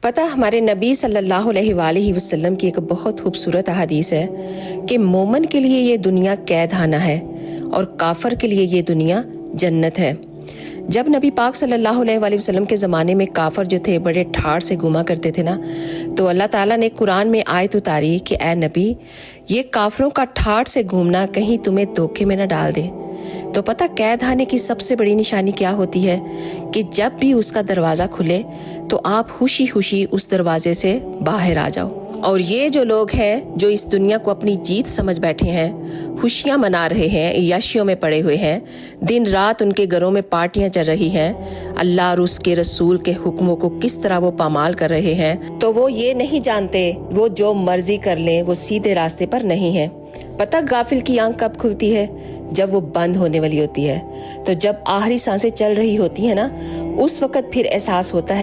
पता हमारे नबी सल्लल्लाहु अलैहि वसल्लम की एक बहुत खूबसूरत हदीस है कि मोमन के लिए ये दुनिया कैदखाना है और काफर के लिए ये दुनिया जन्नत है। जब नबी पाक सल्लल्लाहु अलैहि वसल्लम के ज़माने में काफर जो थे बड़े ठाड़ से घुमा करते थे ना, तो अल्लाह ताला ने कुरान में आयत उतारी कि ए नबी, ये काफरों का ठाड़ से घूमना कहीं तुम्हें धोखे में न डाल दे। तो पता कैदखाने की सबसे बड़ी निशानी क्या होती है कि जब भी उसका दरवाज़ा खुले तो आप खुशी खुशी उस दरवाजे से बाहर आ जाओ। और ये जो लोग हैं जो इस दुनिया को अपनी जीत समझ बैठे हैं, खुशियां मना रहे हैं, याशियों में पड़े हुए हैं, दिन रात उनके घरों में पार्टियां चल रही हैं, अल्लाह और उसके रसूल के हुक्मों को किस तरह वो पामाल कर रहे हैं, तो वो ये नहीं जानते वो जो मर्जी कर लें वो सीधे रास्ते पर नहीं है। पता गाफिल की आंख कब खुलती है? जब वो बंद होने वाली होती है। तो जब आखिरी सांसें चल रही होती है ना, उस वक्त फिर एहसास होता है